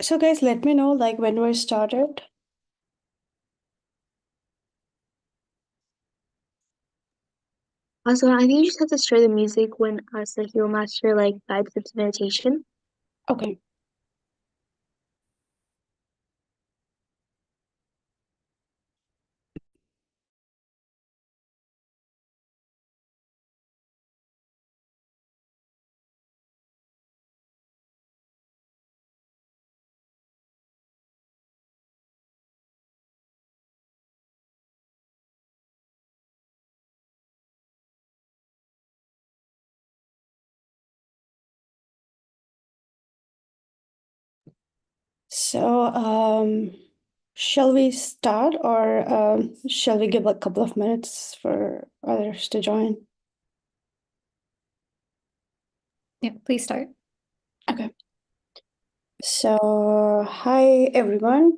So guys, let me know like when we're started. Also, I think you just have to share the music when the hero master like guides into meditation. Okay. So shall we start or shall we give a couple of minutes for others to join? Yeah, please start. Okay. So hi everyone.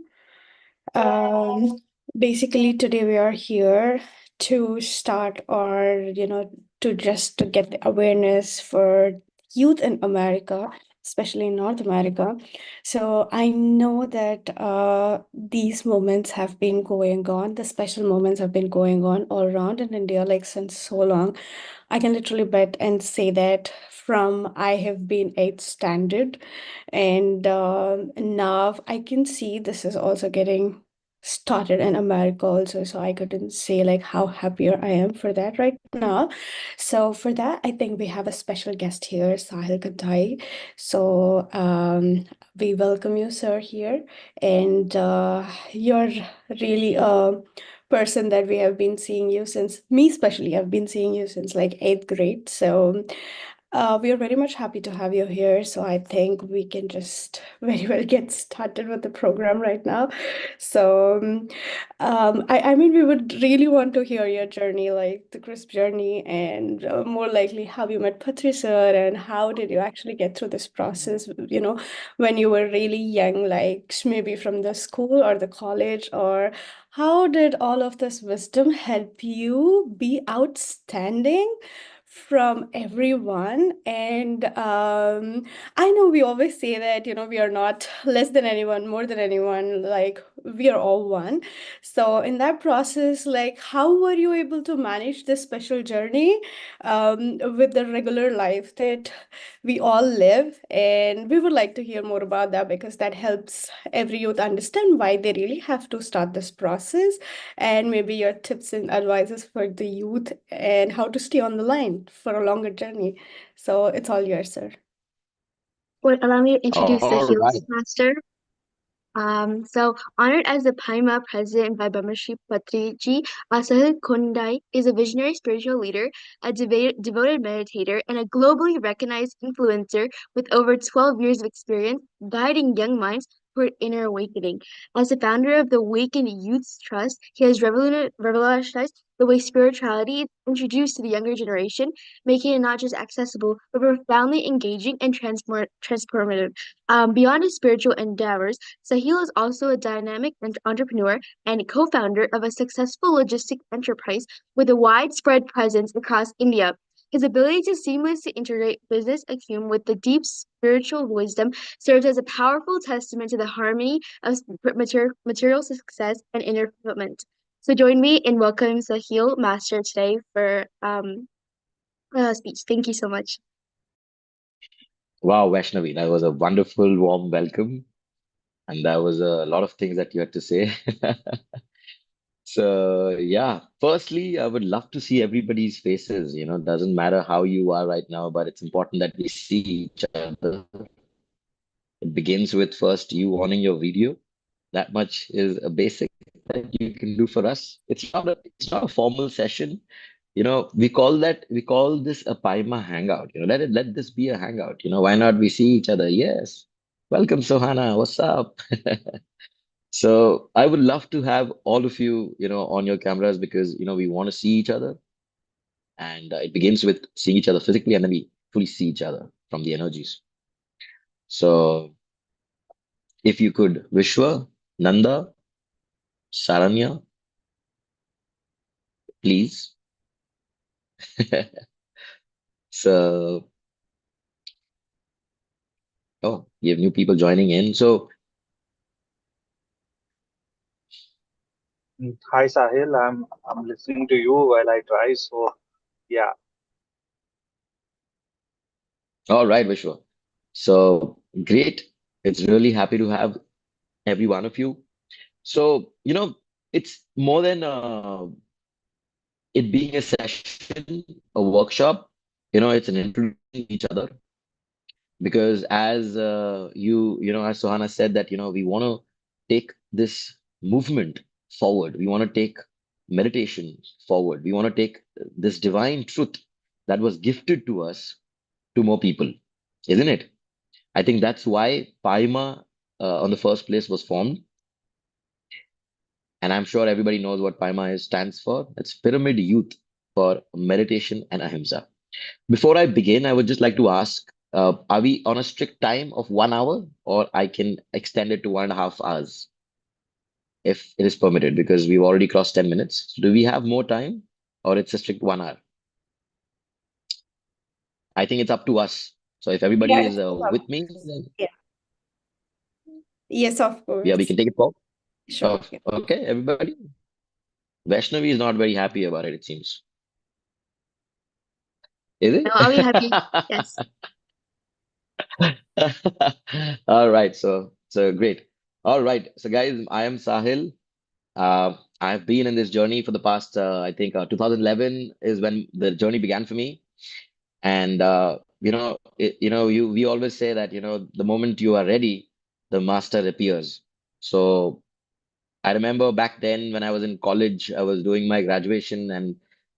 Um, Basically today we are here to start or to just to get the awareness for youth in America, especially in North America. So I know that these moments have been going on, the special moments have been going on all around in India like since so long. I can literally bet and say that from I have been eighth standard, and now I can see this is also getting started in America also. So I couldn't say like how happier I am for that right now. So for that, I think we have a special guest here, Sahil Kandoi. So we welcome you, sir, here, and you're really a person that we have been seeing you since me especially. I've been seeing you since like eighth grade. So we are very much happy to have you here. So I think we can just very well get started with the program right now. So I mean, we would really want to hear your journey, like the crisp journey, and more likely how you met Patriji sir and how did you actually get through this process, when you were really young, like maybe from the school or the college, or how did all of this wisdom help you be outstanding from everyone? And I know we always say that, we are not less than anyone, more than anyone, like we are all one. So in that process, like how were you able to manage this special journey with the regular life that we all live? And we would like to hear more about that because that helps every youth understand why they really have to start this process, and maybe your tips and advices for the youth and how to stay on the line for a longer journey. So it's all yours, sir. Would allow me to introduce the All right. heels master. So honored as the PYMA president by Brahmashri Patriji, Sahil Kundai is a visionary spiritual leader, a devoted meditator, and a globally recognized influencer with over 12 years of experience guiding young minds toward inner awakening. As the founder of the Awakened Youth Trust, he has revolutionized the way spirituality is introduced to the younger generation, making it not just accessible, but profoundly engaging and transformative. Beyond his spiritual endeavors, Sahil is also a dynamic entrepreneur and co-founder of a successful logistics enterprise with a widespread presence across India. His ability to seamlessly integrate business acumen with the deep spiritual wisdom serves as a powerful testament to the harmony of material success and inner fulfillment. So join me in welcoming Sahil Master today for speech. Thank you so much. Wow, Vaishnavi, that was a wonderful, warm welcome. And that was a lot of things that you had to say. So, yeah, firstly, I would love to see everybody's faces. Doesn't matter how you are right now, but it's important that we see each other. It begins with first you owning your video. That much is a basic that you can do for us. It's not a formal session. We call this a PYMA hangout. Let this be a hangout. Why not we see each other? Yes. Welcome, Sohana. What's up? So I would love to have all of you, on your cameras because, we want to see each other. And it begins with seeing each other physically, and then we fully see each other from the energies. So if you could, Vishwa, Nanda, Saranya, please. So, oh, you have new people joining in. So Hi Sahil, I'm listening to you while I drive. So yeah, All right, Vishwa. So great. It's really happy to have every one of you. So, it's more than it being a session, a workshop, it's an introducing each other because as as Sohana said that, we want to take this movement forward. We want to take meditation forward. We want to take this divine truth that was gifted to us to more people, isn't it? I think that's why PYMA on the first place was formed. And I'm sure everybody knows what PYMA is, stands for. It's Pyramid Youth for Meditation and Ahimsa. Before I begin, I would just like to ask, are we on a strict time of 1 hour, or I can extend it to 1.5 hours if it is permitted, because we've already crossed 10 minutes. So do we have more time, or it's a strict 1 hour? I think it's up to us. So if everybody Yeah, is it's up. with me, then Yeah. Yes, of yeah, we course. can take it forward. Sure. Yeah. Okay, everybody. Vaishnavi is not very happy about it seems. Is No, I'll be happy. it? Yes. All right, so great. All right, so guys, I am Sahil. I've been in this journey for the past, I think, 2011 is when the journey began for me. And we always say that the moment you are ready, the master appears. So I remember back then when I was in college, I was doing my graduation, and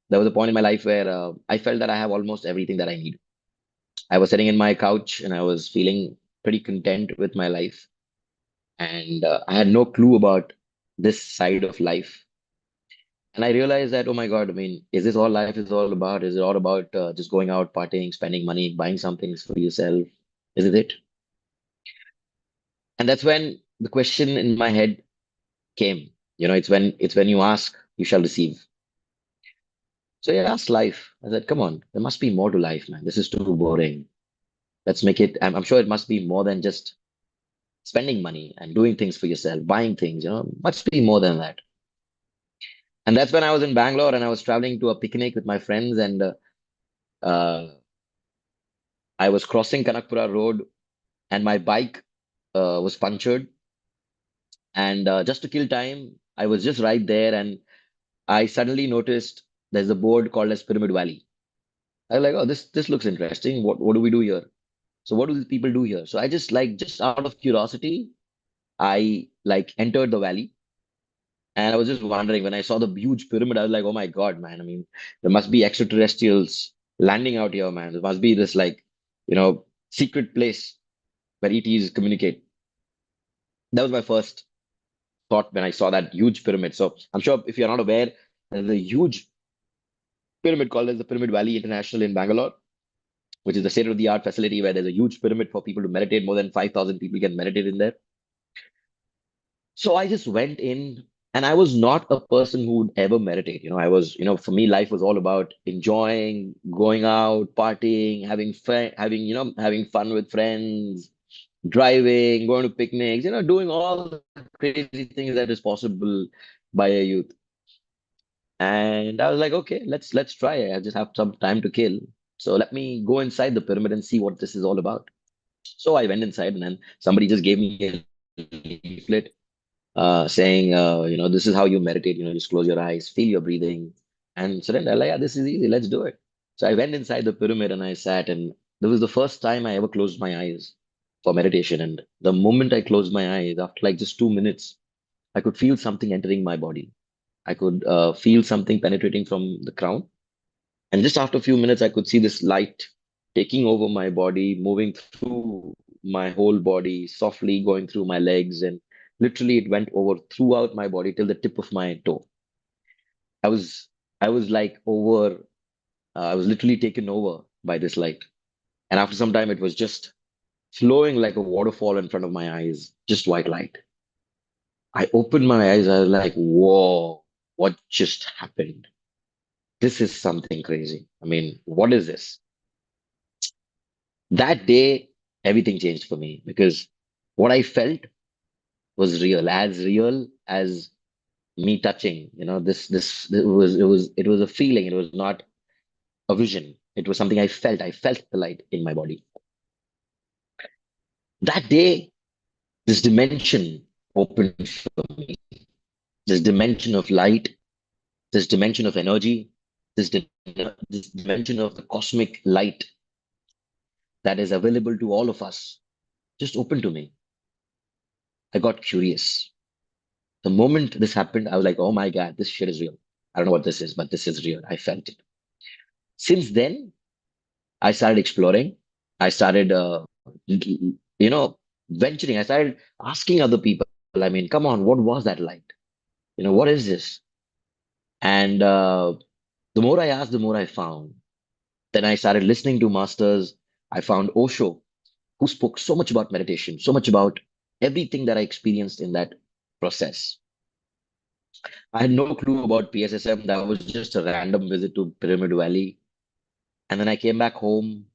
there was a point in my life where I felt that I have almost everything that I need. I was sitting in my couch and I was feeling pretty content with my life. And I had no clue about this side of life. And I realized that, oh my God, I mean, is this all life is all about? Is it all about just going out, partying, spending money, buying something for yourself? Is it it? And that's when the question in my head came. It's when you ask, you shall receive. So I asked life. I said, come on, there must be more to life, man. This is too boring. Let's make it. I'm sure it must be more than just spending money and doing things for yourself, buying things, must be more than that. And that's when I was in Bangalore and I was traveling to a picnic with my friends, and uh, I was crossing Kanakpura Road, and my bike was punctured. And just to kill time, I was just right there, and I suddenly noticed there's a board called as Pyramid Valley. I was like, oh, this looks interesting. What do we do here? So what do these people do here? So I just out of curiosity, I like entered the valley. And I was just wondering when I saw the huge pyramid, I was like, oh my God, man. I mean, there must be extraterrestrials landing out here, man. There must be this like, secret place where ETs communicate. That was my first thought when I saw that huge pyramid. So I'm sure if you're not aware, there's a huge pyramid called as the Pyramid Valley International in Bangalore, which is the state-of-the-art facility where there's a huge pyramid for people to meditate. More than 5,000 people can meditate in there. So I just went in, and I was not a person who would ever meditate. I was, for me, life was all about enjoying, going out, partying, having fun with friends, driving, going to picnics, doing all the crazy things that is possible by a youth. And I was like, okay, let's try it. I just have some time to kill. So let me go inside the pyramid and see what this is all about. So I went inside, and then somebody just gave me a leaflet saying, this is how you meditate. Just close your eyes, feel your breathing, and surrender. Like, yeah, this is easy. Let's do it. So I went inside the pyramid and I sat, and that was the first time I ever closed my eyes for meditation. And the moment I closed my eyes, after like just 2 minutes, I could feel something entering my body. I could feel something penetrating from the crown. And just after a few minutes, I could see this light taking over my body, moving through my whole body, softly going through my legs, and literally it went over throughout my body till the tip of my toe. I was, I was like I was literally taken over by this light. And after some time, it was just flowing like a waterfall in front of my eyes, just white light. I opened my eyes. I was like, whoa, what just happened? This is something crazy. I mean, what is this? That day, everything changed for me because what I felt was real, as me touching, it was a feeling. It was not a vision. It was something I felt. I felt the light in my body. That day, this dimension opened for me. This dimension of light, this dimension of energy, this, di- this dimension of the cosmic light that is available to all of us just opened to me. I got curious. The moment this happened, I was like, oh my God, this shit is real. I don't know what this is, but this is real. I felt it. Since then, I started exploring. I started, venturing. I started asking other people, I mean, come on, what was that light? What is this? And the more I asked, the more I found. Then I started listening to masters. I found Osho, who spoke so much about meditation, so much about everything that I experienced in that process. I had no clue about PSSM. That was just a random visit to Pyramid Valley. And then I came back home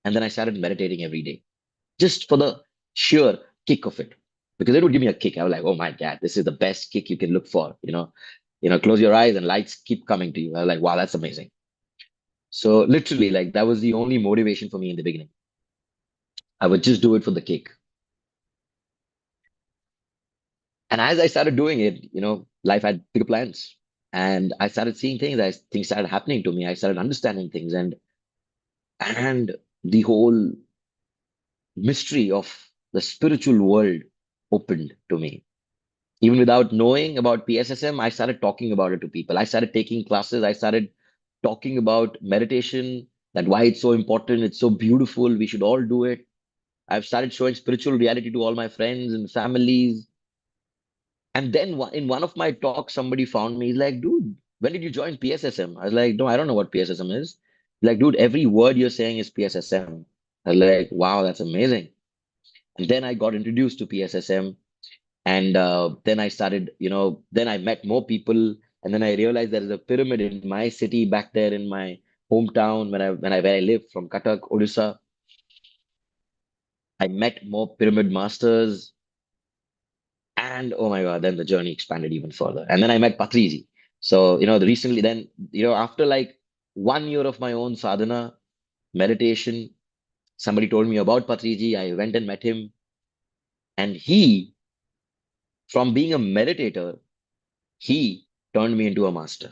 and then I started meditating every day just for the sheer kick of it. Because it would give me a kick. I was like, oh my God, this is the best kick you can look for. Close your eyes and lights keep coming to you. I was like, wow, that's amazing. So literally, like that was the only motivation for me in the beginning. I would just do it for the kick. And as I started doing it, life had bigger plans. And I started seeing things, things started happening to me. I started understanding things and the whole mystery of the spiritual world opened to me. Even without knowing about PSSM, I started talking about it to people. I started taking classes. I started talking about meditation, that why it's so important, it's so beautiful, we should all do it. I've started showing spiritual reality to all my friends and families. And then in one of my talks, somebody found me. He's like, dude, when did you join PSSM? I was like, no, I don't know what PSSM is. Like, dude, every word you're saying is PSSM. I was like, wow, that's amazing. And then I got introduced to PSSM. And then I started, then I met more people. And then I realized there is a pyramid in my city back there in my hometown where I live from Cuttack, Odisha. I met more pyramid masters. And oh my God, then the journey expanded even further. And then I met Patriji. So, recently, then, after like 1 year of my own sadhana, meditation, somebody told me about Patriji. I went and met him. And he, from being a meditator, he turned me into a master.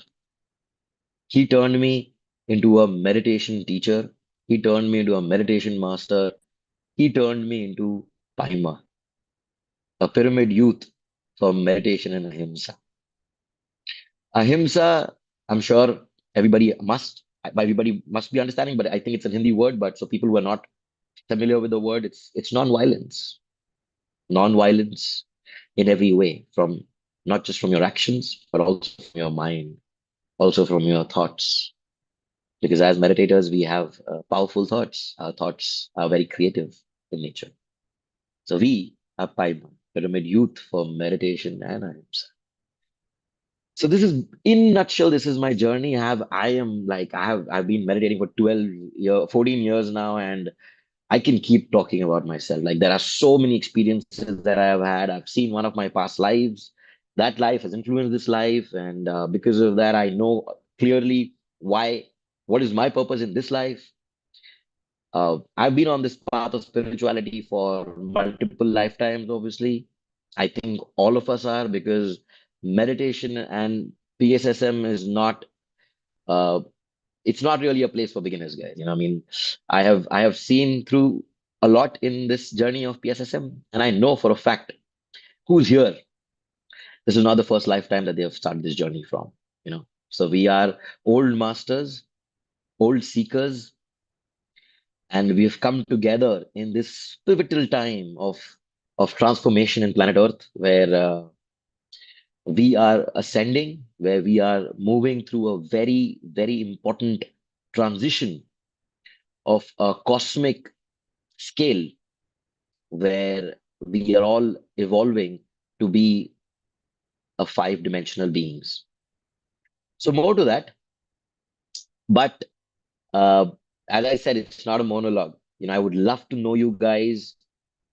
He turned me into a meditation teacher. He turned me into a meditation master. He turned me into PYMA, a pyramid youth for meditation and ahimsa. Ahimsa, I'm sure everybody must be understanding, but I think it's a Hindi word. But so people who are not familiar with the word, it's non-violence, non-violence in every way, from not just from your actions, but also from your mind, also from your thoughts. Because as meditators, we have powerful thoughts. Our thoughts are very creative in nature. So we are Paima, Pyramid Youth for Meditation and Ahimsa. So this is, in nutshell, this is my journey. I've been meditating for 14 years now, and I can keep talking about myself. Like there are so many experiences that I have had. I've seen one of my past lives. That life has influenced this life, and because of that, I know clearly what is my purpose in this life. I've been on this path of spirituality for multiple lifetimes, obviously. I think all of us are because meditation and PSSM is not uh it's not really a place for beginners, guys. I mean, I have seen through a lot in this journey of PSSM, and I know for a fact who's here. This is not the first lifetime that they have started this journey from. So we are old masters, old seekers, and we have come together in this pivotal time of transformation in planet Earth, where we are ascending, where we are moving through a very, very important transition of a cosmic scale, where we are all evolving to be a five-dimensional beings. So more to that, but uh, as I said, it's not a monologue. I would love to know you guys,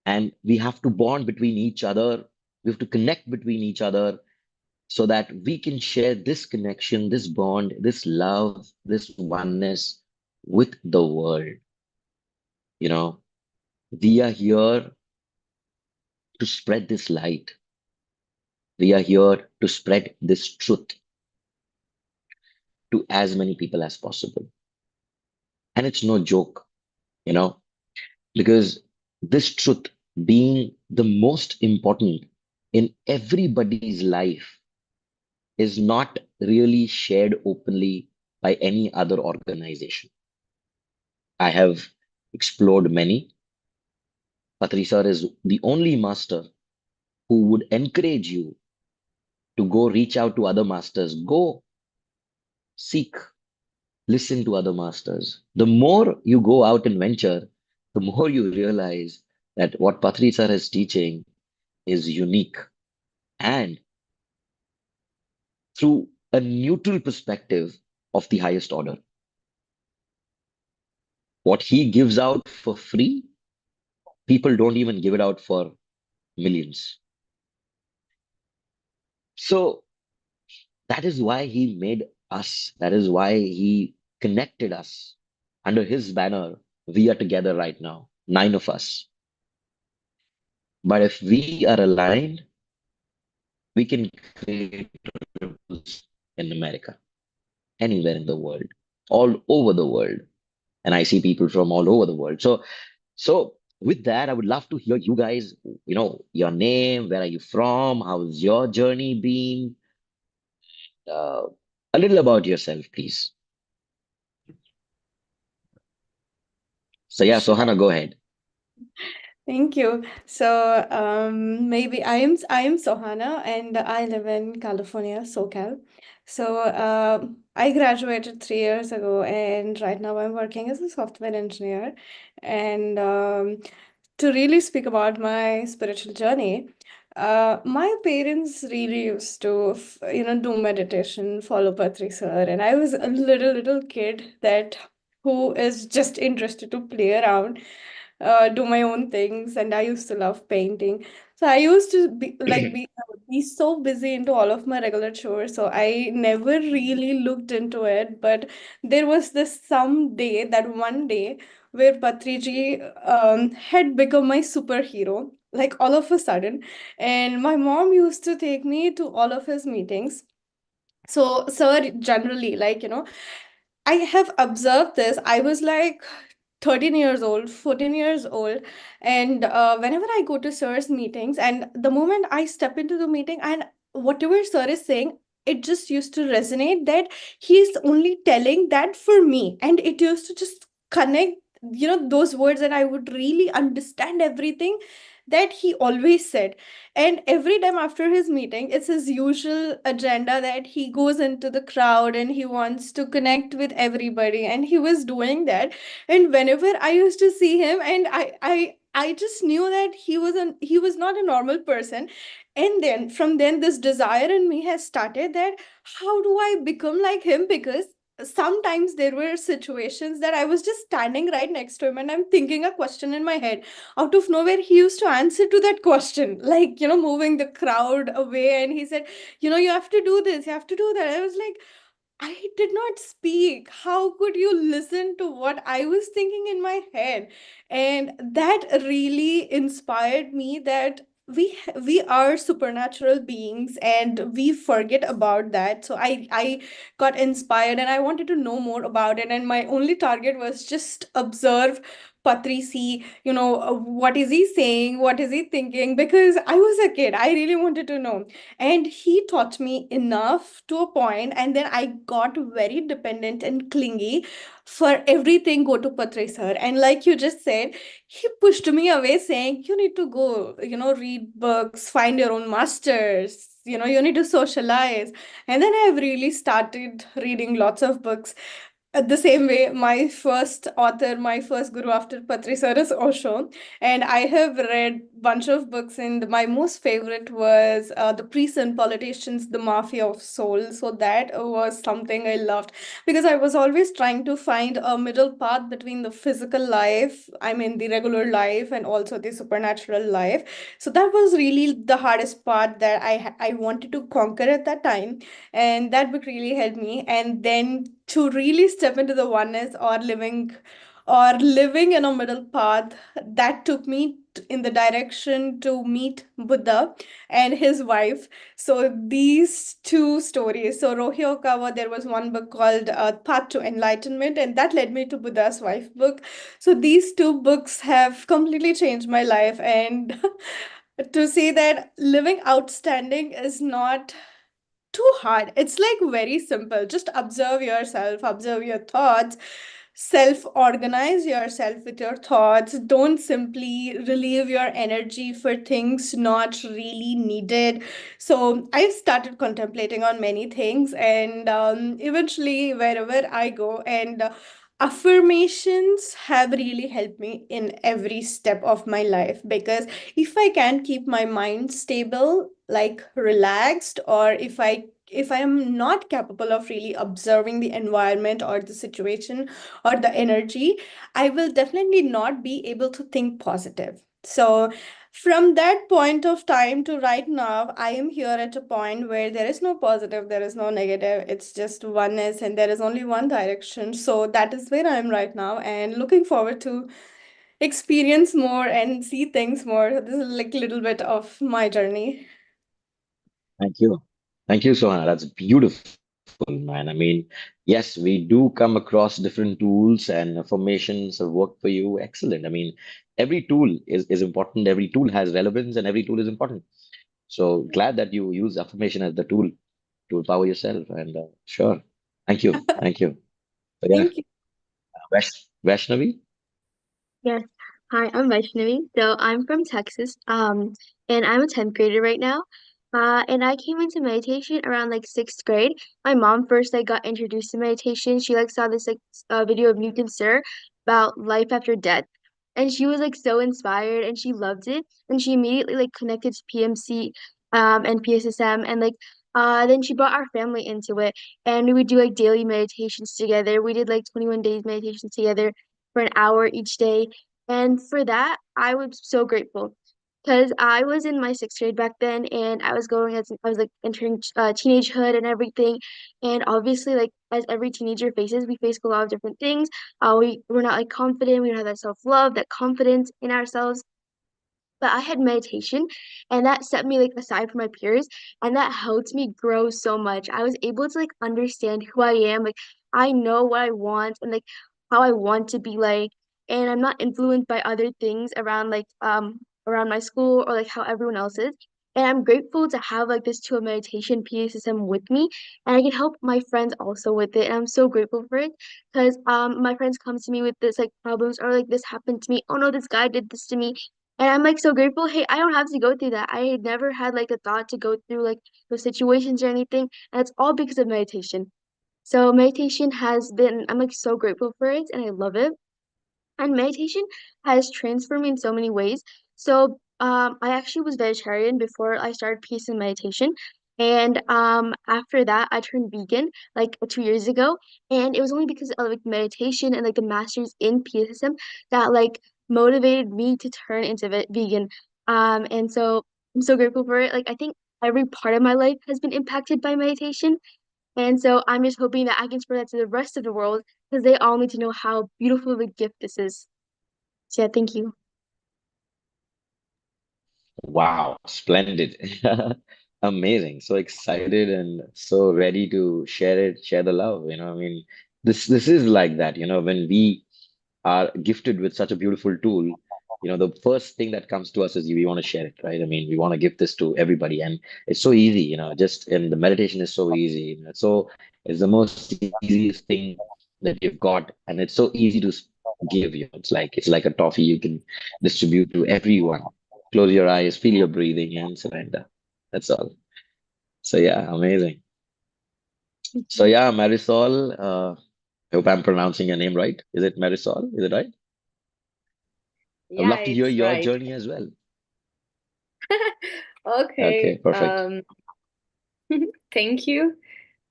and we have to bond between each other. We have to connect between each other. so that we can share this connection, this bond, this love, this oneness with the world. You know, we are here to spread this light. We are here to spread this truth to as many people as possible. And it's no joke, you know, because this truth being the most important in everybody's life is not really shared openly by any other organization. I have explored many. Patri sir is the only master who would encourage you to go reach out to other masters, go seek, listen to other masters. The more you go out and venture, the more you realize that what Patri sir is teaching is unique and through a neutral perspective of the highest order. What he gives out for free, people don't even give it out for millions. So that is why he made us. That is why he connected us. Under his banner, we are together right now, 9 of us. But if we are aligned, we can create ripples in America, anywhere in the world, all over the world. And I see people from all over the world. So with that, I would love to hear you guys, your name, where are you from? How's your journey been? Uh, a little about yourself, please. So yeah, Sure. Sohana, go ahead. Thank you. So, maybe I am Sohana, and I live in California, SoCal. So, I graduated 3 years ago, and right now I'm working as a software engineer. And to really speak about my spiritual journey, my parents really used to, do meditation, follow Patri sir, and I was a little kid that who is just interested to play around, do my own things, and I used to love painting. So I used to be so busy into all of my regular chores, so I never really looked into it. But there was this some day, that one day, where Patriji had become my superhero, like all of a sudden, and my mom used to take me to all of his meetings. So, sir, generally, I have observed this. I was like 13 years old, 14 years old. And whenever I go to sir's meetings, and the moment I step into the meeting and whatever sir is saying, it just used to resonate that he's only telling that for me. And it used to just connect, those words, and I would really understand everything that he always said. And every time after his meeting, it's his usual agenda that he goes into the crowd and he wants to connect with everybody. And he was doing that. And whenever I used to see him, and I just knew that he was not a normal person. And then from then, this desire in me has started that how do I become like him? Because sometimes there were situations that I was just standing right next to him and I'm thinking a question in my head. Out of nowhere, he used to answer to that question, like, moving the crowd away. And he said, you have to do this, you have to do that. I was like, I did not speak. How could you listen to what I was thinking in my head? And that really inspired me that we are supernatural beings and we forget about that. So I got inspired and I wanted to know more about it. And my only target was just observe Patri, see, what is he saying? What is he thinking? Because I was a kid. I really wanted to know. And he taught me enough to a point, and then I got very dependent and clingy. For everything, go to Patri sir. And like you just said, he pushed me away, saying, you need to go, read books, find your own masters, you need to socialize. And then I've really started reading lots of books. The same way, my first author, my first guru after Patri sir is Osho, and I have read bunch of books, and my most favorite was The Priests and Politicians, The Mafia of Soul. So that was something I loved because I was always trying to find a middle path between the physical life, I mean the regular life, and also the supernatural life. So that was really the hardest part that I wanted to conquer at that time, and that book really helped me. And then to really step into the oneness or living in a middle path, that took me in the direction to meet Buddha and his wife. So these two stories, so Rohei Okawa, there was one book called Path to Enlightenment, and that led me to Buddha's wife book. So these two books have completely changed my life, and to see that living outstanding is not too hard. It's like very simple. Just observe yourself, observe your thoughts, self organize yourself with your thoughts. Don't simply relieve your energy for things not really needed. So I've started contemplating on many things, and eventually, wherever I go, and affirmations have really helped me in every step of my life, because if I can keep my mind stable, like relaxed, or if I am not capable of really observing the environment or the situation or the energy, I will definitely not be able to think positive. So from that point of time to right now, I am here at a point where there is no positive, there is no negative, it's just oneness, and there is only one direction. So that is where I am right now, and looking forward to experience more and see things more. This is like a little bit of my journey. Thank you. Thank you, Sohana. That's beautiful, man. I mean, yes, we do come across different tools and formations have worked for you. Excellent. I mean, every tool is important. Every tool has relevance and every tool is important. So glad that you use affirmation as the tool to empower yourself. And sure. Thank you. Thank you. So yeah, Thank you. Vaishnavi. Yes. Hi, I'm Vaishnavi. So I'm from Texas. And I'm a 10th grader right now. And I came into meditation around like sixth grade. My mom first like got introduced to meditation. She like saw this like video of Newton Sir about life after death. And she was like so inspired and she loved it. And she immediately like connected to PMC and PSSM, and like then she brought our family into it, and we would do like daily meditations together. We did like 21 days meditations together for an hour each day. And for that, I was so grateful because I was in my sixth grade back then, and I was like entering teenagehood and everything. And obviously, like as every teenager faces, we face a lot of different things. We're not like confident. We don't have that self-love, that confidence in ourselves. But I had meditation, and that set me like aside from my peers, and that helped me grow so much. I was able to like understand who I am. Like I know what I want and like how I want to be like, and I'm not influenced by other things around like around my school or like how everyone else is. And I'm grateful to have like this tool of meditation PSSM with me, and I can help my friends also with it. And I'm so grateful for it because my friends come to me with this like problems, or like this happened to me. Oh no, this guy did this to me, and I'm like so grateful. Hey, I don't have to go through that. I had never had like a thought to go through like those situations or anything. And it's all because of meditation. So meditation has been, I'm like so grateful for it and I love it. And meditation has transformed me in so many ways. So I actually was vegetarian before I started peace and meditation. And after that, I turned vegan like 2 years ago. And it was only because of like meditation and like the masters in PSSM that like motivated me to turn into vegan. And so I'm so grateful for it. Like I think every part of my life has been impacted by meditation. And so I'm just hoping that I can spread that to the rest of the world because they all need to know how beautiful of a gift this is. So yeah, thank you. Wow, splendid. Amazing. So excited and so ready to share it, share the love. I mean, this is like that, when we are gifted with such a beautiful tool, the first thing that comes to us is we want to share it, right? I mean, we want to give this to everybody, and it's so easy, just and the meditation is so easy. It's the most easiest thing that you've got, and it's so easy to give. It's like a toffee you can distribute to everyone. Close your eyes, feel your breathing, and surrender. That's all. So yeah, amazing. So yeah, Marisol. I hope I'm pronouncing your name right. Is it Marisol? Is it right? I would Yeah, love to hear it's your right. journey as well. Okay, Okay. perfect. Thank you.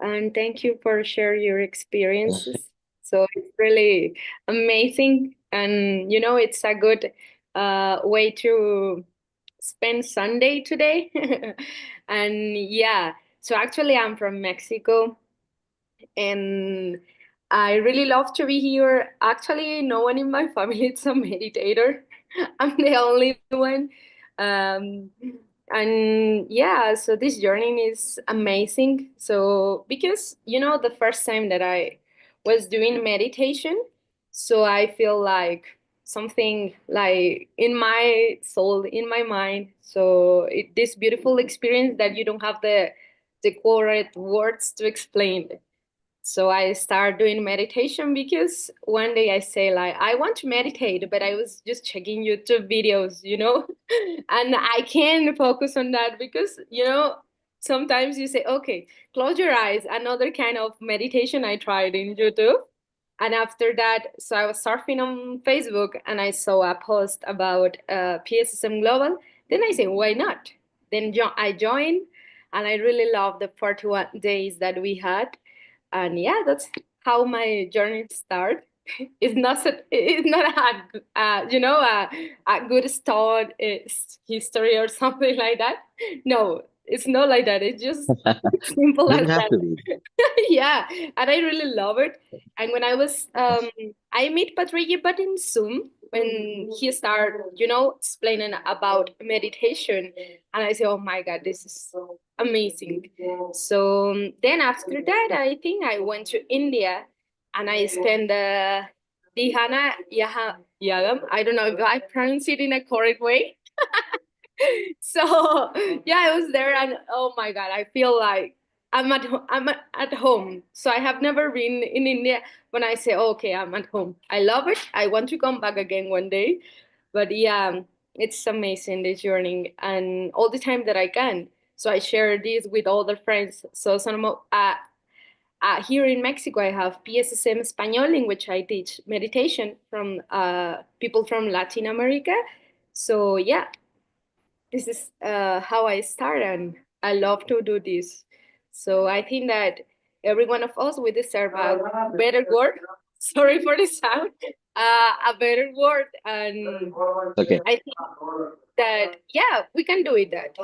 And thank you for sharing your experiences. So it's really amazing. And it's a good way to spend Sunday today. And yeah, so actually I'm from Mexico and I really love to be here. Actually, no one in my family is a meditator. I'm the only one. Um, and yeah, so this journey is amazing. So, because the first time that I was doing meditation, so I feel like something like in my soul, in my mind. So, this beautiful experience that you don't have the correct words to explain. So I start doing meditation because one day I say like I want to meditate, but I was just checking YouTube videos, and I can't focus on that because sometimes you say okay, close your eyes. Another kind of meditation I tried in YouTube, and after that, so I was surfing on Facebook and I saw a post about PSSM Global. Then I say why not? Then I joined, and I really love the 41 days that we had, and yeah, that's how my journey started. It's not a good start history or something like that. No, it's not like that. It's just simple as Doesn't have that. to be. Yeah, and I really love it. And when I was I meet Patriji but in Zoom when he started explaining about meditation, and I say oh my god, this is amazing. So then after that, I think I went to India and I spent Dihana Yagam. I don't know if I pronounce it in a correct way. So yeah, I was there, and oh my god, I feel like I'm at home. So I have never been in India. When I say okay, I'm at home, I love it. I want to come back again one day. But yeah, it's amazing this journey, and all the time that I can. So I share this with other friends. So here in Mexico, I have PSSM Español, in which I teach meditation from people from Latin America. So yeah, this is how I start, and I love to do this. So I think that every one of us we deserve a better word. Sorry for the sound, a better word, and Okay. I think that yeah, we can do it. That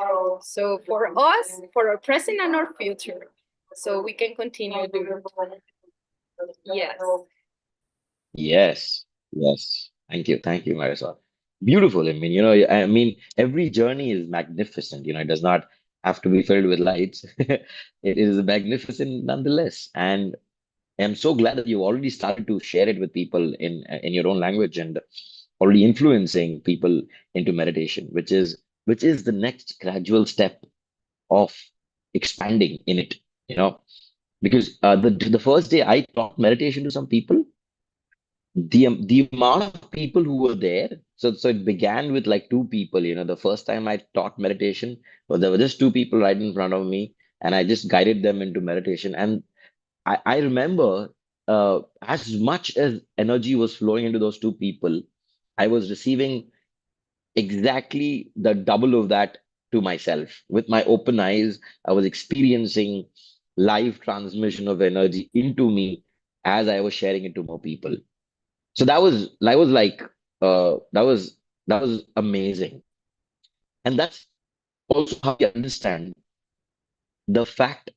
so for us, for our present and our future, so we can continue doing it. Yes. Yes. Yes. Thank you, Marisol. Beautiful. I mean, every journey is magnificent. It does not have to be filled with lights. It is magnificent nonetheless. And I'm so glad that you already started to share it with people in your own language and already influencing people into meditation, which is the next gradual step of expanding in it. You know, because the first day I taught meditation to some people, the amount of people who were there, so it began with like two people. The first time I taught meditation, well, there were just two people right in front of me, and I just guided them into meditation. And I remember as much as energy was flowing into those two people, I was receiving exactly the double of that to myself. With my open eyes, I was experiencing live transmission of energy into me as I was sharing it to more people. So that was like that was amazing. And that's also how you understand the fact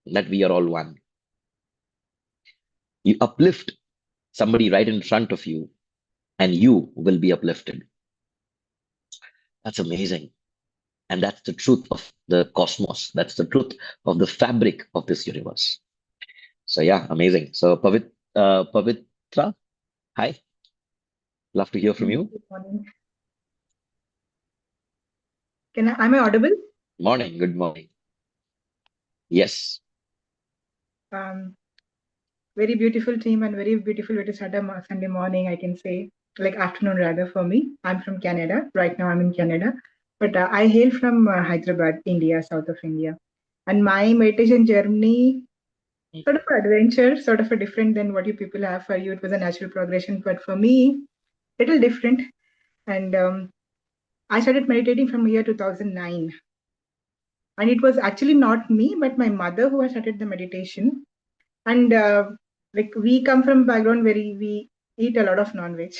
that we are all one. You uplift somebody right in front of you, and you will be uplifted. That's amazing. And that's the truth of the cosmos. That's the truth of the fabric of this universe. So yeah, amazing. So Pavitra, hi. Love to hear from you. Good morning. Am I audible? Morning, good morning. Yes. Um, Very beautiful team and very beautiful way to start a Sunday morning, I can say, like afternoon rather for me. I'm from Canada. Right now I'm in Canada, but I hail from Hyderabad, India, south of India. And my meditation journey sort of an adventure, sort of a different than what you people have. For you, it was a natural progression, but for me, little different. And I started meditating from year 2009. And it was actually not me, but my mother who had started the meditation. And like we come from background where we eat a lot of non-veg,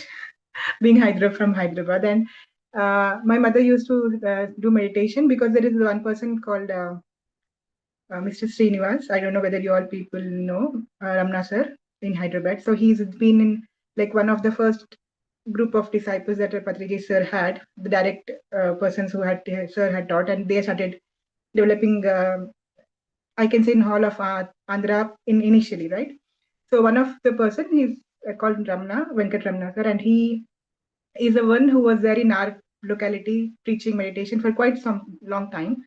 being from Hyderabad. And my mother used to do meditation because there is one person called Mr. Srinivas. I don't know whether you all people know Ramna sir in Hyderabad. So he's been in like one of the first group of disciples that Patriji sir had, the direct persons who had sir had taught, and they started developing. I can say in Hall of Andhra initially, right? So one of the person is called Ramna Venkat Ramna sir, and he is the one who was there in our locality preaching meditation for quite some long time.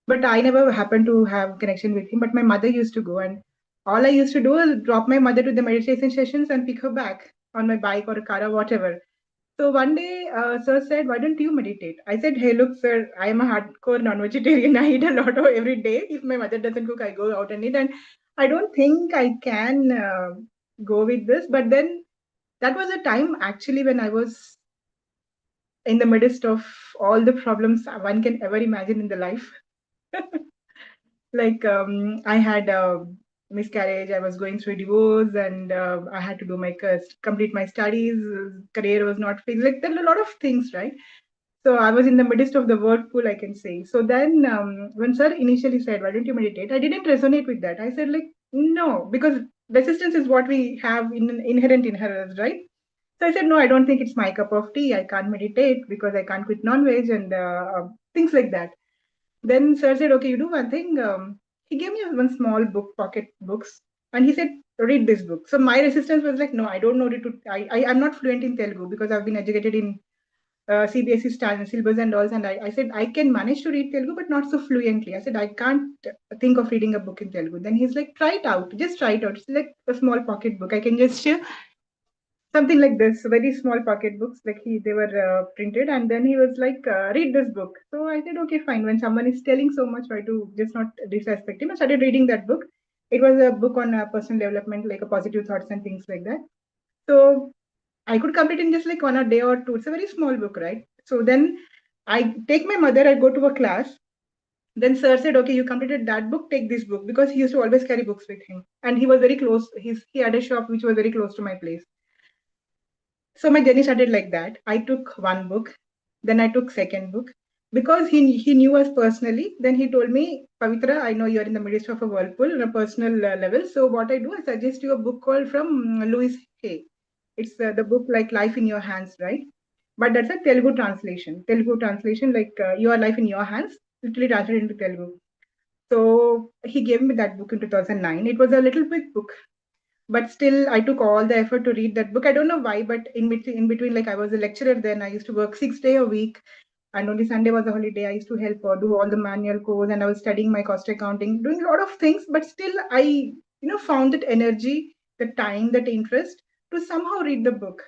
But I never happened to have connection with him. But my mother used to go, and all I used to do is drop my mother to the meditation sessions and pick her back on my bike or a car or whatever. So one day, sir said, "Why don't you meditate?" I said, "Hey, look, sir, I am a hardcore non-vegetarian. I eat a lot of every day. If my mother doesn't cook, I go out and eat, and I don't think I can go with this." But then that was a time actually when I was in the midst of all the problems one can ever imagine in the life. Like I had a miscarriage, I was going through a divorce, and I had to do my complete my studies. Career was not fixed. Like there are a lot of things, right? So I was in the midst of the whirlpool, I can say. So then when sir initially said, "Why don't you meditate?" I didn't resonate with that. I said like, no, because resistance is what we have inherent in us, right? So I said, no, I don't think it's my cup of tea. I can't meditate because I can't quit non-veg and things like that. Then sir said, okay, you do one thing. He gave me one small book, pocket books, and he said, read this book. So my resistance was like, no, I don't know it to. I'm not fluent in Telugu because I've been educated in CBSE standard syllabus and all. And I said, I can manage to read Telugu, but not so fluently. I said, I can't think of reading a book in Telugu. Then he's like, try it out. Just try it out. It's like a small pocket book. I can just something like this, very small pocket books, like they were printed. And then he was like, read this book. So I said, okay, fine. When someone is telling so much, try to just not disrespect him. I started reading that book. It was a book on personal development, like a positive thoughts and things like that. So I could complete in just like 1 day or two. It's a very small book, right? So then I take my mother, I go to a class. Then sir said, okay, you completed that book, take this book, because he used to always carry books with him. And he was very close. He had a shop which was very close to my place. So my journey started like that. I took one book, then I took second book. Because he knew us personally, then he told me, Pavitra, I know you're in the midst of a whirlpool on a personal level. So what I do, I suggest you a book called from Louis Hay. It's the book like Life in Your Hands, right? But that's a Telugu translation. Telugu translation, like Your Life in Your Hands, literally translated into Telugu. So he gave me that book in 2009. It was a little big book, but still I took all the effort to read that book. I don't know why, but in between, like I was a lecturer then. I used to work 6 days a week, and only Sunday was a holiday. I used to help do all the manual course, and I was studying my cost accounting, doing a lot of things. But still, I found that energy, the time, that interest to somehow read the book.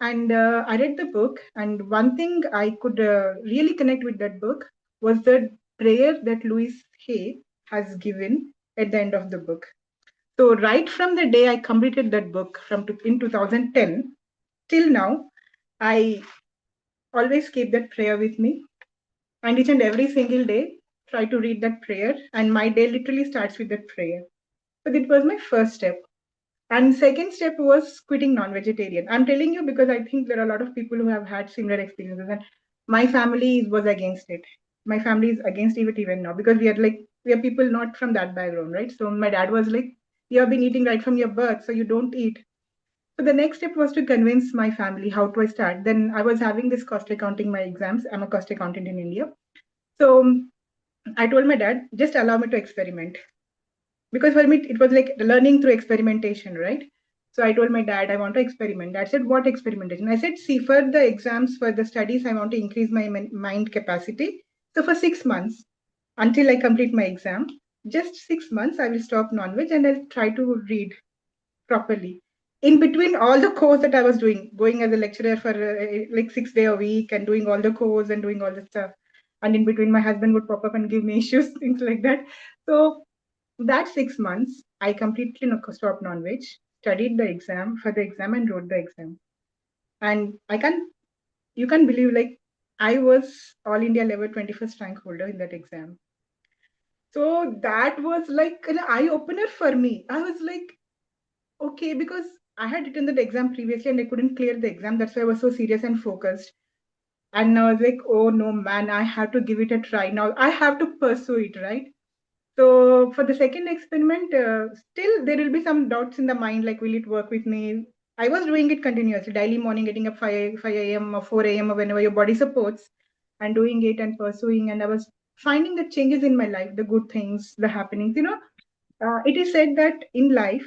And I read the book, and one thing I could really connect with that book was the prayer that Louis Hay has given at the end of the book. So right from the day I completed that book in 2010 till now, I always keep that prayer with me, and each and every single day try to read that prayer, and my day literally starts with that prayer. So that was my first step. And second step was quitting non-vegetarian. I'm telling you because I think there are a lot of people who have had similar experiences, and my family was against it. My family is against it even now because we are people not from that background, right? So my dad was like, "You have been eating right from your birth, so you don't eat." So the next step was to convince my family. How do I start? Then I was having this cost accounting, my exams. I'm a cost accountant in India. So I told my dad, just allow me to experiment. Because for me, it was like learning through experimentation, right? So I told my dad, I want to experiment. Dad said, what experimentation? I said, see, for the exams, for the studies, I want to increase my mind capacity. So for 6 months, until I complete my exam, just 6 months, I will stop non-veg and I'll try to read properly. In between all the course that I was doing, going as a lecturer for like 6 days a week and doing all the course and doing all the stuff. And in between, my husband would pop up and give me issues, things like that. So that 6 months, I completely stopped non-veg, studied the exam for the exam and wrote the exam. And you can't believe, like, I was all India level 21st rank holder in that exam. So that was like an eye opener for me. I was like, okay, because I had written that exam previously and I couldn't clear the exam. That's why I was so serious and focused. And I was like, oh no, man, I have to give it a try now. I have to pursue it, right? So for the second experiment, still there will be some doubts in the mind, like, will it work with me? I was doing it continuously, daily morning, getting up 5 a.m. or 4 a.m. or whenever your body supports, and doing it and pursuing. And I was finding the changes in my life, the good things, the happenings. It is said that in life,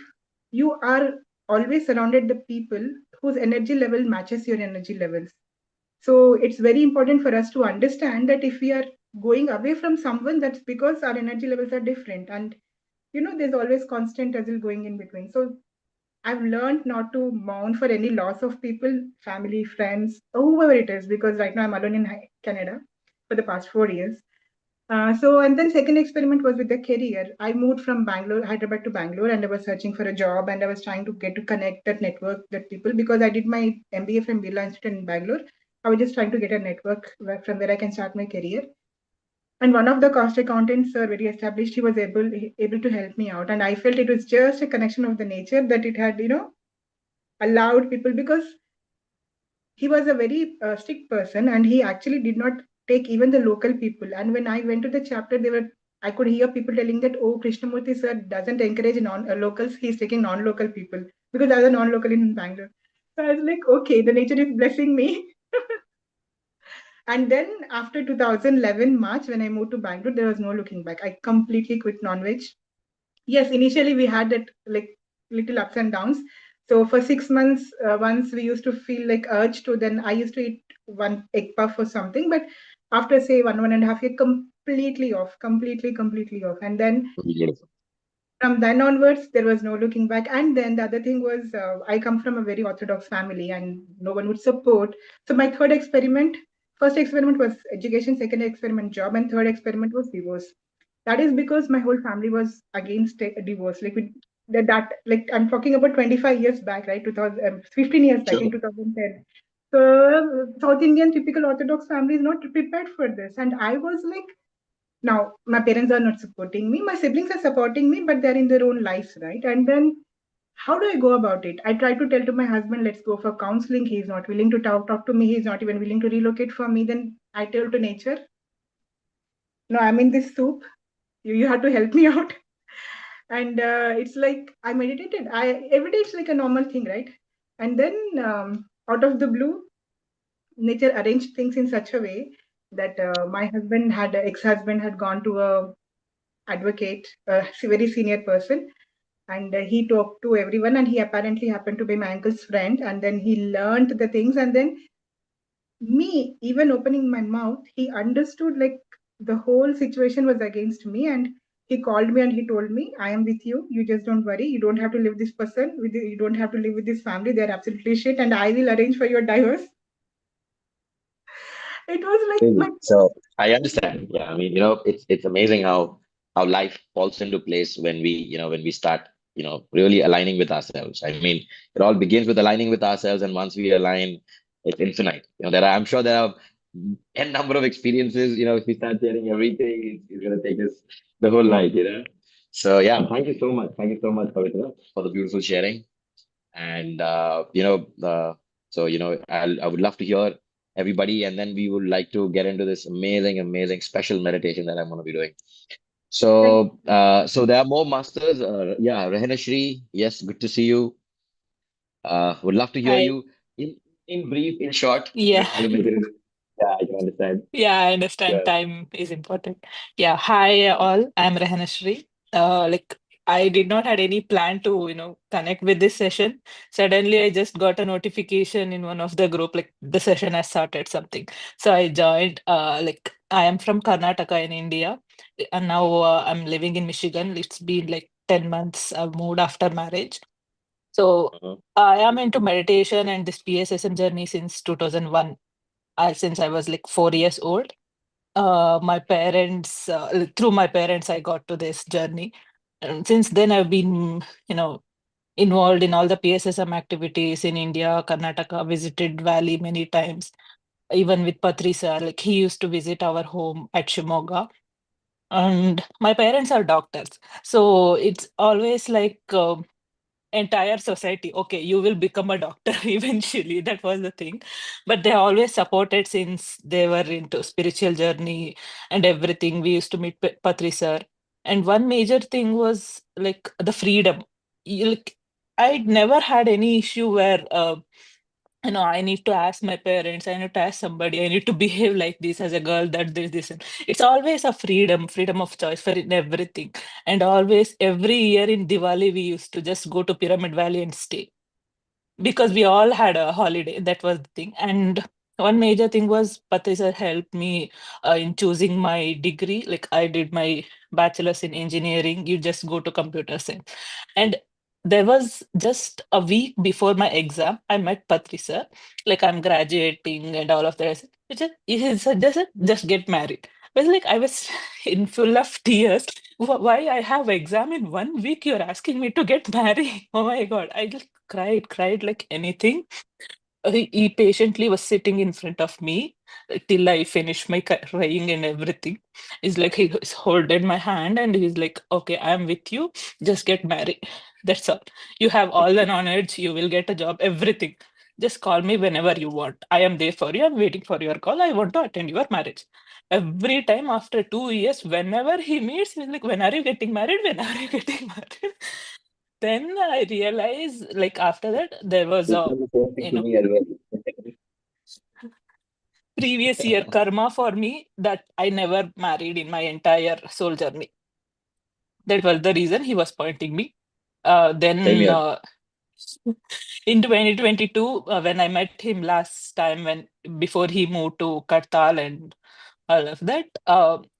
you are always surrounded the people whose energy level matches your energy levels. So it's very important for us to understand that if we are going away from someone, that's because our energy levels are different. And there's always constant as going in between. So I've learned not to mourn for any loss of people, family, friends, or whoever it is, because right now I'm alone in Canada for the past 4 years. And then second experiment was with the career. I moved from Bangalore, Hyderabad to Bangalore, and I was searching for a job, and I was trying to get to connect that network, that people, because I did my MBA from Birla Institute in Bangalore. I was just trying to get a network from where I can start my career. And one of the cost accountants, very established, he was able to help me out, and I felt it was just a connection of the nature that it had, allowed people, because he was a very strict person, and he actually did not take even the local people. And when I went to the chapter, I could hear people telling that, oh, Krishnamurti sir doesn't encourage non-locals, he's taking non-local people, because I was a non-local in Bangalore. So I was like, okay, the nature is blessing me. And then after 2011 March, when I moved to Bangalore, there was no looking back. I completely quit non-veg. Yes, initially we had that, like, little ups and downs. So for 6 months, once we used to feel like urge to, then I used to eat one egg puff or something. But after, say, 1.5 year, completely off. And then Beautiful. from then onwards, there was no looking back. And then the other thing was, I come from a very orthodox family and no one would support. So my first experiment was education, second experiment job, and third experiment was divorce. That is because my whole family was against a divorce. Like, like, I'm talking about 25 years back, right? 15 years back, Sure. in 2010. So South Indian typical orthodox family is not prepared for this. And I was like, now my parents are not supporting me, my siblings are supporting me, but they're in their own lives, right? And then how do I go about it? I try to tell to my husband, let's go for counseling. He's not willing to talk to me. He's not even willing to relocate for me. Then I tell to nature, no, I'm in this soup. You have to help me out. And it's like I meditated. Every day it's like a normal thing, right? And then out of the blue, nature arranged things in such a way that my ex-husband had gone to a advocate, a very senior person, and he talked to everyone, and he apparently happened to be my uncle's friend, and then he learned the things. And then me even opening my mouth, he understood, like, the whole situation was against me, and he called me and he told me, I am with you, you just don't worry, you don't have to live this person with you, don't have to live with this family, they're absolutely shit, and I will arrange for your divorce. It was like Really. my So I understand. Yeah, I mean, it's amazing how life falls into place when we start, really aligning with ourselves. I mean, it all begins with aligning with ourselves, and once we align, it's infinite. I'm sure there are n number of experiences. If we start sharing everything, it's gonna take us the whole night. So yeah, thank you so much. Thank you so much, Pavitra, for the beautiful sharing. And I would love to hear everybody, and then we would like to get into this amazing special meditation that I'm going to be doing. thank So there are more masters. Yeah, Rehana Shri, yes, good to see you. Would love to hear Hi. you in brief, in short. Yeah. Try to make it. Yeah, I can understand. Yeah, I understand Yeah. time is important. Yeah. Hi all. I'm Rehana Shri. Like I did not had any plan to, connect with this session. Suddenly I just got a notification in one of the group, like the session has started something. So I joined. Like I am from Karnataka in India, and now I'm living in Michigan. It's been like 10 months. I've moved after marriage. So Uh-huh. I am into meditation and this PSSM journey since 2001. Since I was like 4 years old. My parents, through my parents, I got to this journey. And since then, I've been, involved in all the PSSM activities in India, Karnataka, visited Valley many times, even with Patri sir. Like he used to visit our home at Shimoga. And my parents are doctors. So it's always like entire society, okay, you will become a doctor eventually. That was the thing. But they always supported since they were into spiritual journey and everything. We used to meet Patri sir. And one major thing was like the freedom. Like, I never had any issue where I need to ask my parents, I need to ask somebody, I need to behave like this as a girl, that this. And it's always a freedom of choice for in everything. And always every year in Diwali, we used to just go to Pyramid Valley and stay because we all had a holiday. That was the thing. And one major thing was Patisa helped me in choosing my degree. Like I did my bachelor's in engineering. You just go to computer science. And there was just a week before my exam, I met Patrisa. Like I'm graduating and all of that. He suggested just get married. But like I was in full of tears. Why I have exam in 1 week? You're asking me to get married. Oh my God. I just cried like anything. He patiently was sitting in front of me till I finished my crying and everything. He's like, he's holding my hand and he's like, okay, I'm with you. Just get married. That's all. You have all the knowledge. You will get a job, everything. Just call me whenever you want. I am there for you. I'm waiting for your call. I want to attend your marriage. Every time after 2 years, whenever he meets, he's like, when are you getting married? When are you getting married? Then I realized, like after that, there was He's a, done the same thing you to know, me as well. previous year karma for me that I never married in my entire soul journey. That was the reason he was pointing me. Same Then here. in 2022, when I met him last time, when before he moved to Kartal and all of that,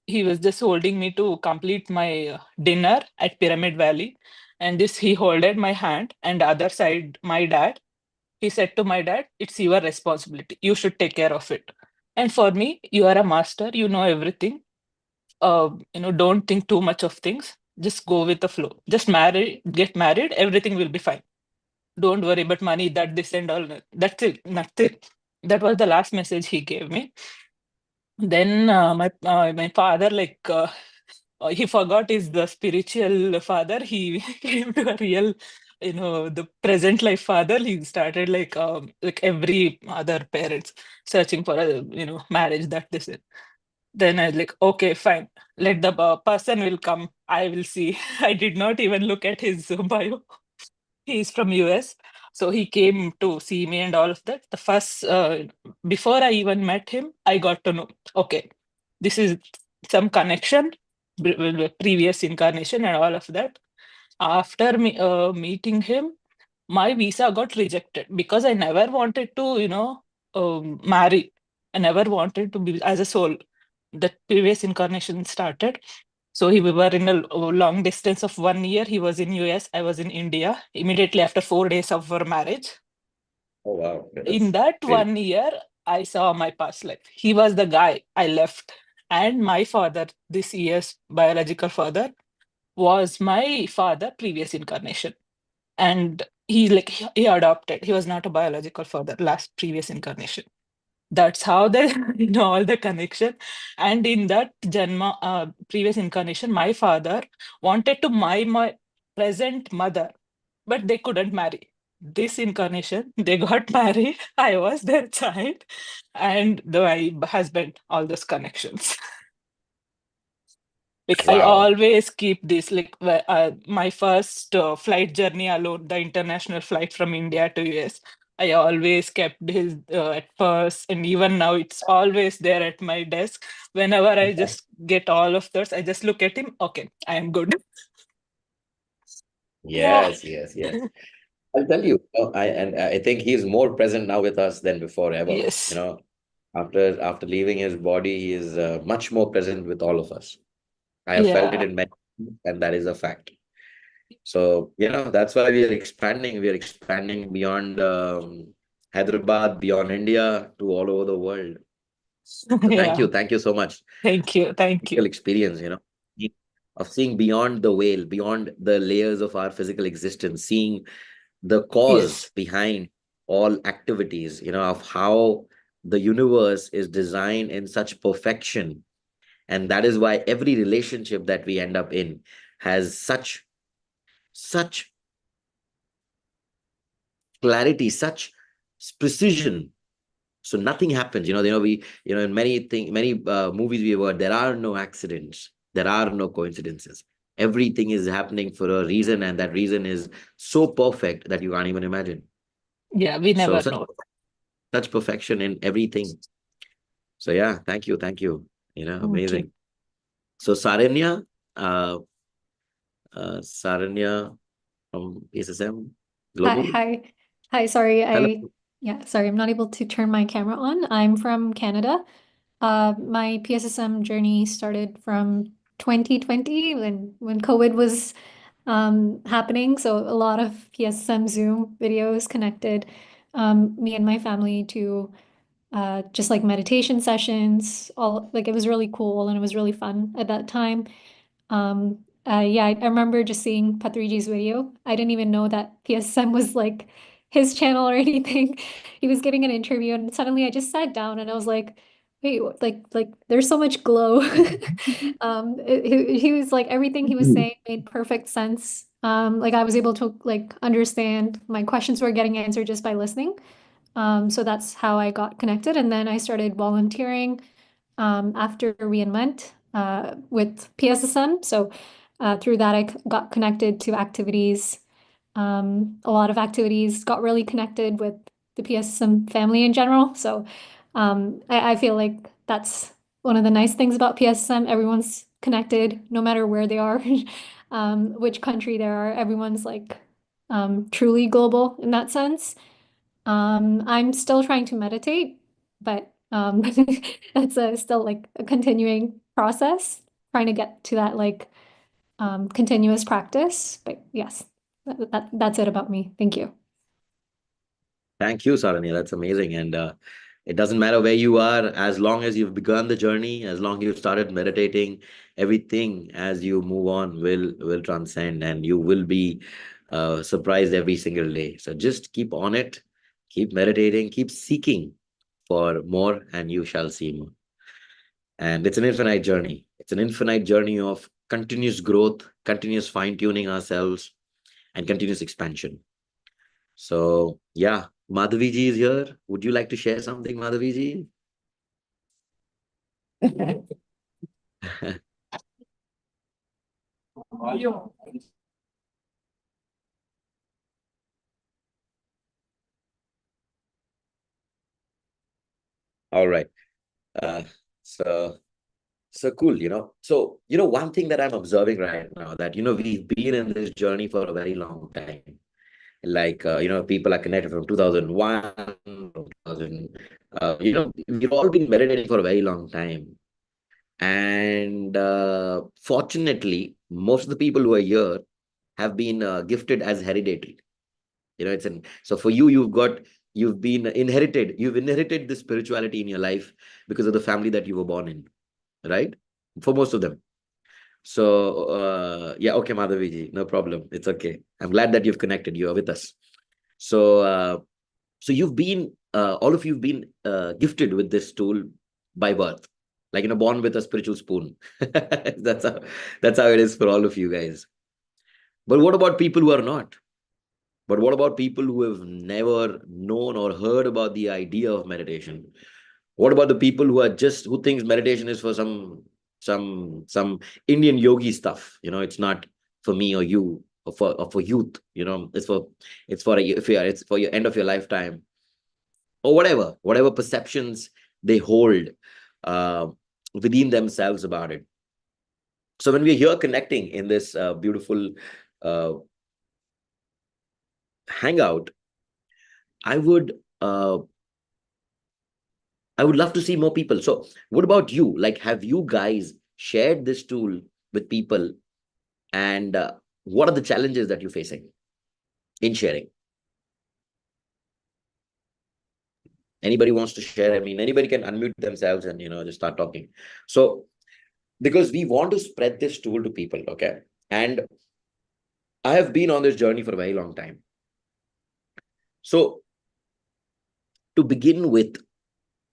he was just holding me to complete my dinner at Pyramid Valley. And this he holded my hand, and the other side, my dad. He said to my dad, it's your responsibility. You should take care of it. And for me, you are a master, you know everything. Don't think too much of things. Just go with the flow. Just get married, everything will be fine. Don't worry about money, that, this, and all. That's it. Nothing. That was the last message he gave me. Then my father, like, he forgot is the spiritual father. He came to a real, the present life father. He started like every other parents searching for a marriage, that this is. Then I was like, okay, fine. Let the person will come. I will see. I did not even look at his bio. He's from US. So he came to see me and all of that. The first, before I even met him, I got to know, okay, this is some connection, with the previous incarnation and all of that. After meeting him, my visa got rejected because I never wanted to, marry. I never wanted to be as a soul. The previous incarnation started. So we were in a long distance of 1 year. He was in US, I was in India. Immediately after 4 days of our marriage, Oh wow, in that's that great. 1 year, I saw my past life. He was the guy I left, and my father, this year's biological father, was my father previous incarnation. And he adopted. He was not a biological father last previous incarnation. That's how the all the connection. And in that janma, previous incarnation, my father wanted to marry my present mother, but they couldn't marry. This incarnation, they got married. I was their child, and my husband. All those connections. Like I Wow. always keep this, like my first flight journey alone, the international flight from India to US. I always kept his at purse, and even now it's always there at my desk. Whenever I just get all of those, I just look at him. Okay, I am good. Yeah. Yes, yes, yes. I'll tell you, I think he's more present now with us than before ever. Yes. After leaving his body, he is much more present with all of us. I have felt it Yeah. in many, and that is a fact. So, that's why we are expanding. We are expanding beyond Hyderabad, beyond India, to all over the world. So Yeah. thank you so much. Thank you. Thank you. Real experience. of seeing beyond the veil, beyond the layers of our physical existence, seeing the cause behind all activities, of how the universe is designed in such perfection. And that is why every relationship that we end up in has such clarity, such precision. So nothing happens. We, in many movies we have heard, there are no accidents, there are no coincidences. Everything is happening for a reason, and that reason is so perfect that you can't even imagine. Yeah, we So never know. such perfection in everything. So yeah, thank you. Amazing. So Saranya, uh, Saranya from PSSM Hi, Global. hi. Sorry, Hello. sorry, I'm not able to turn my camera on. I'm from Canada. My PSSM journey started from 2020 when COVID was happening. So a lot of PSSM Zoom videos connected me and my family to just like meditation sessions. All like it was really cool and it was really fun at that time. Yeah, I remember just seeing Patriji's video. I didn't even know that PSM was like his channel or anything. He was giving an interview, and suddenly I just sat down and I was like, wait, there's so much glow. He was like everything he was saying made perfect sense. Like I was able to like understand my questions were getting answered just by listening. So that's how I got connected, and then I started volunteering after reinvent with PSSM. So through that, I got connected to activities. A lot of activities got really connected with the PSSM family in general. So I feel like that's one of the nice things about PSSM. Everyone's connected no matter where they are, which country they are. Everyone's like truly global in that sense. I'm still trying to meditate, but it's still like a continuing process, trying to get to that like continuous practice. But yes, that's it about me. Thank you. Thank you, Saranya. That's amazing. And it doesn't matter where you are, as long as you've begun the journey, as long as you've started meditating, everything as you move on will transcend, and you will be surprised every single day. So just keep on it, keep meditating, keep seeking for more, and you shall see more. And it's an infinite journey. It's an infinite journey of continuous growth, continuous fine-tuning ourselves, and continuous expansion. So yeah, Madhaviji is here. Would you like to share something, Madhaviji? All right. Uh, so so cool, So, one thing that I'm observing right now, that we've been in this journey for a very long time. Like people are connected from 2001, from 2000. We've all been meditating for a very long time. And fortunately, most of the people who are here have been gifted as hereditary. So for you, you've inherited the spirituality in your life because of the family that you were born in, right? For most of them. So yeah, okay, Madhaviji, no problem. It's okay. I'm glad that you've connected. You are with us. So so you've been all of you've been gifted with this tool by birth, like born with a spiritual spoon. that's how that's how it is for all of you guys. But what about people who are not? But what about people who have never known or heard about the idea of meditation? What about the people who thinks meditation is for some Indian yogi stuff? It's not for me or you, or for youth. It's for your end of your lifetime, or whatever perceptions they hold uh, within themselves about it. So when we're here connecting in this beautiful uh, hangout, I would uh, I would love to see more people. So what about you? Like, have you guys shared this tool with people, and what are the challenges that you're facing in sharing? Anybody wants to share? I mean, anybody can unmute themselves and just start talking. So because we want to spread this tool to people, okay? And I have been on this journey for a very long time. So to begin with,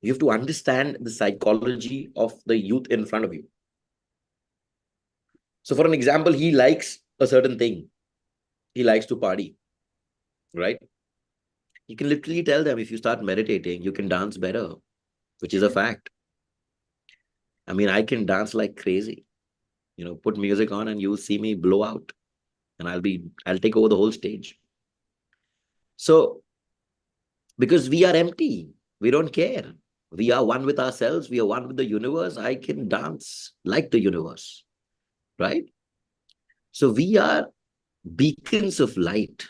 you have to understand the psychology of the youth in front of you. So for an example, he likes a certain thing. He likes to party, right? You can literally tell them, if you start meditating, you can dance better, which is a fact. I mean, I can dance like crazy. Put music on and you'll see me blow out, and I'll take over the whole stage. So because we are empty, we don't care. We are one with ourselves. We are one with the universe. I can dance like the universe, right? So we are beacons of light.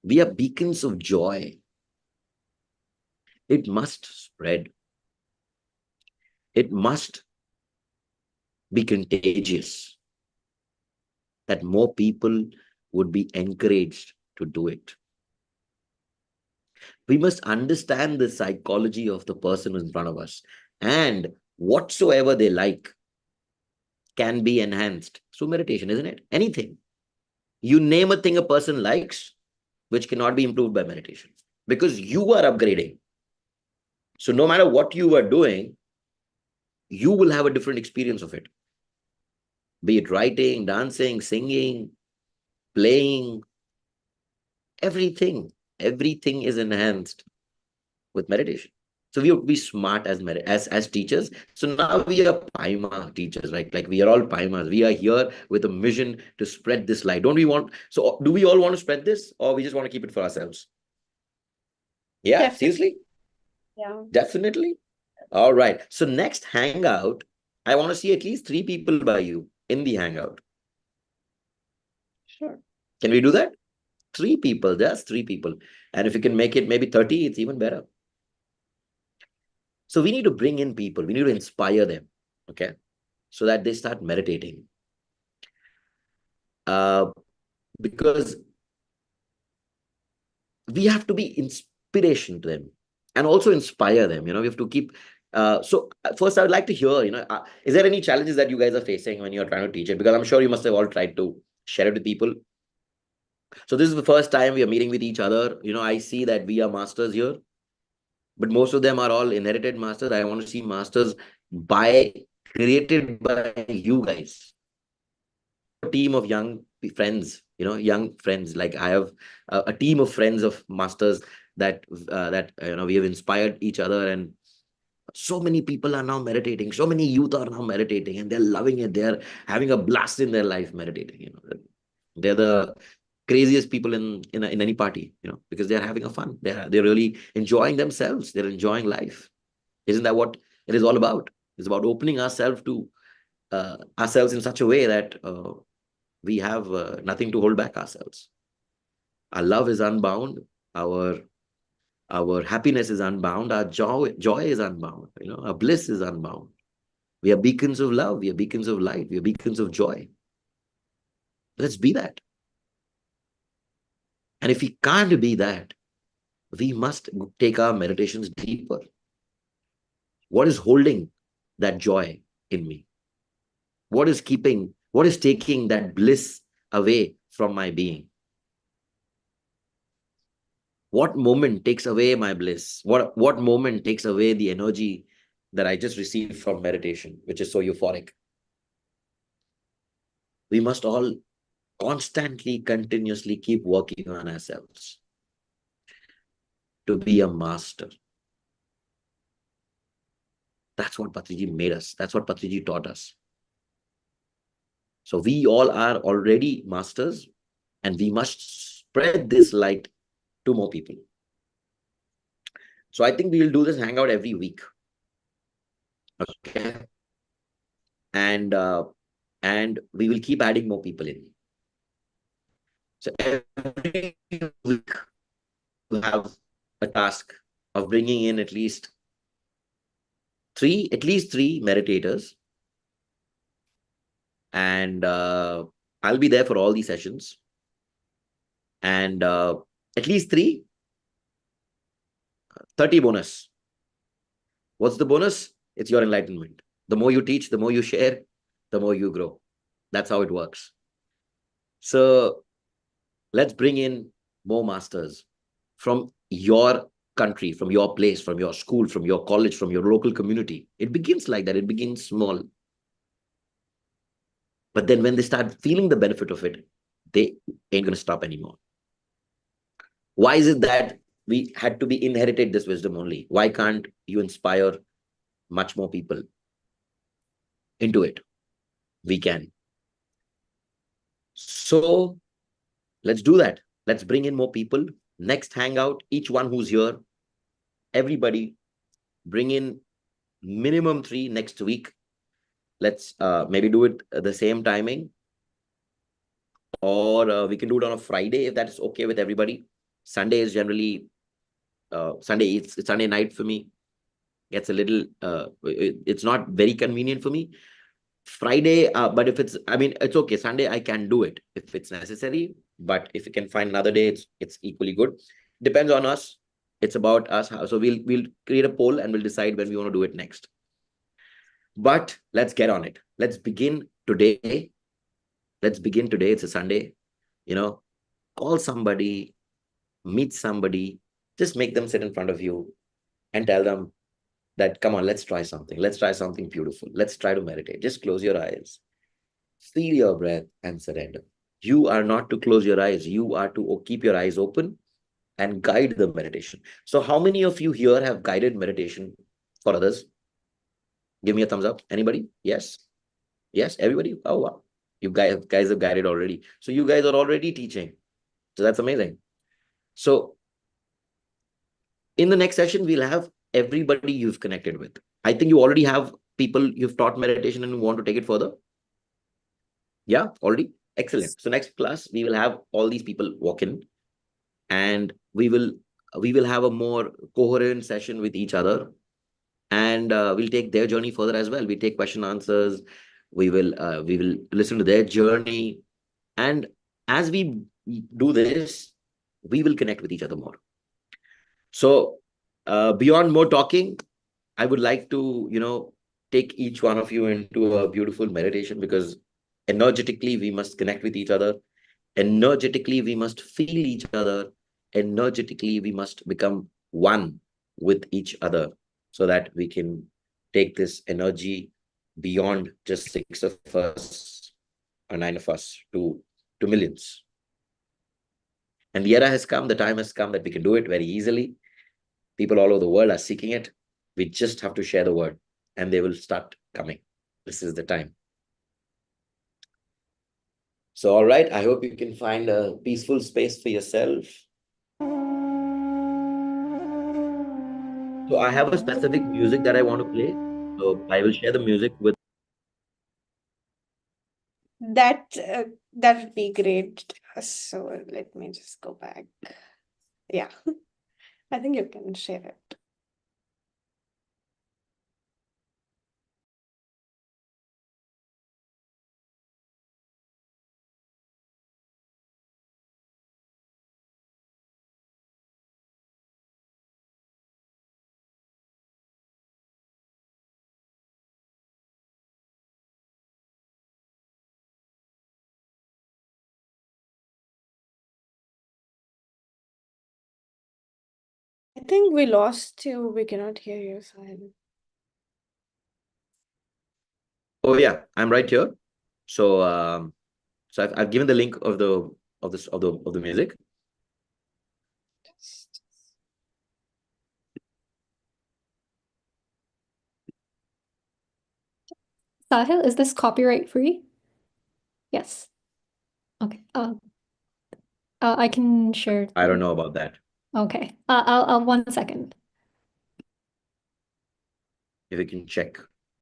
We are beacons of joy. It must spread. It must be contagious, that more people would be encouraged to do it. We must understand the psychology of the person in front of us, and whatsoever they like can be enhanced through meditation, isn't it? Anything. You name a thing a person likes, which cannot be improved by meditation, because you are upgrading. So no matter what you are doing, you will have a different experience of it. Be it writing, dancing, singing, playing, everything is enhanced with meditation. So we would be smart as teachers. So now we are PYMA teachers, right? Like we are all PYMAs. We are here with a mission to spread this light. Don't we want? So do we all want to spread this, or we just want to keep it for ourselves? Yeah, Definitely. seriously? Yeah. Definitely. All right. So next Hangout, I want to see at least 3 people by you in the Hangout. Sure. Can we do that? 3 people, just 3 people. And if you can make it maybe 30, it's even better. So we need to bring in people. We need to inspire them, okay? So that they start meditating. Because we have to be inspiration to them and also inspire them. We have to keep. So first, I would like to hear, is there any challenges that you guys are facing when you're trying to teach it? Because I'm sure you must have all tried to share it with people. So this is the first time we are meeting with each other. I see that we are masters here, but most of them are all inherited masters. I want to see masters created by you guys. A team of young friends, young friends. Like I have a team of friends of masters that we have inspired each other, and so many people are now meditating. So many youth are now meditating, and they're loving it. They're having a blast in their life meditating. They're the craziest people in any party, because they're having a fun. They're really enjoying themselves. They're enjoying life. Isn't that what it is all about? It's about opening ourselves to ourselves in such a way that we have nothing to hold back ourselves. Our love is unbound. Our happiness is unbound. Our joy is unbound. Our bliss is unbound. We are beacons of love. We are beacons of light. We are beacons of joy. Let's be that. And if we can't be that, we must take our meditations deeper. What is holding that joy in me? What is taking that bliss away from my being? What moment takes away my bliss? What moment takes away the energy that I just received from meditation, which is so euphoric? We must all constantly, continuously keep working on ourselves to be a master. That's what Patriji made us. That's what Patriji taught us. So we all are already masters, and we must spread this light to more people. So I think we will do this hangout every week. Okay. And we will keep adding more people in. So every week we have a task of bringing in at least three meditators, and I'll be there for all these sessions, and at least 30 bonus. What's the bonus? It's your enlightenment. The more you teach, the more you share, the more you grow. That's how it works. So let's bring in more masters from your country, from your place, from your school, from your college, from your local community. It begins like that. It begins small. But then when they start feeling the benefit of it, they ain't going to stop anymore. Why is it that we had to be inherited this wisdom only? Why can't you inspire much more people into it? We can. So let's do that. Let's bring in more people. Next hangout, each one who's here, everybody bring in minimum 3 next week. Let's maybe do it at the same timing, or we can do it on a Friday if that's okay with everybody. Sunday is generally Sunday. It's Sunday night for me. It's a little it's not very convenient for me. Friday, but if it's, I mean, it's okay. Sunday I can do it if it's necessary, but if you can find another day, it's equally good. Depends on us. It's about us. So we'll create a poll and we'll decide when we want to do it next. But let's get on it. Let's begin today. Let's begin today. It's a Sunday. Call somebody, meet somebody, just make them sit in front of you and tell them that, come on, let's try something. Let's try something beautiful. Let's try to meditate. Just close your eyes. Feel your breath and surrender. You are not to close your eyes. You are to keep your eyes open and guide the meditation. So how many of you here have guided meditation for others? Give me a thumbs up. Anybody? Yes? Yes, everybody? Oh, wow. You guys have guided already. So you guys are already teaching. So that's amazing. So in the next session, we'll have everybody you've connected with. I think you already have people you've taught meditation and you want to take it further. Yeah, already? Excellent. So next class, we will have all these people walk in and we will have a more coherent session with each other, and we'll take their journey further as well. We take question answers. We will listen to their journey, and as we do this, we will connect with each other more. So beyond more talking, I would like to take each one of you into a beautiful meditation, because energetically we must connect with each other. Energetically we must feel each other. Energetically we must become one with each other, so that we can take this energy beyond just 6 of us or 9 of us to millions. And the era has come, the time has come that we can do it very easily. People all over the world are seeking it. We just have to share the word and they will start coming. This is the time. So, all right, I hope you can find a peaceful space for yourself. So I have a specific music that I want to play. So I will share the music with. That would be great. So let me just go back. Yeah, I think you can share it. I think we lost you. We cannot hear you, Sahil. Oh yeah, I'm right here. So I've given the link of the music. Sahil, is this copyright free? Yes. Okay. I can share. I don't know about that. Okay. I'll 1 second. If you can check.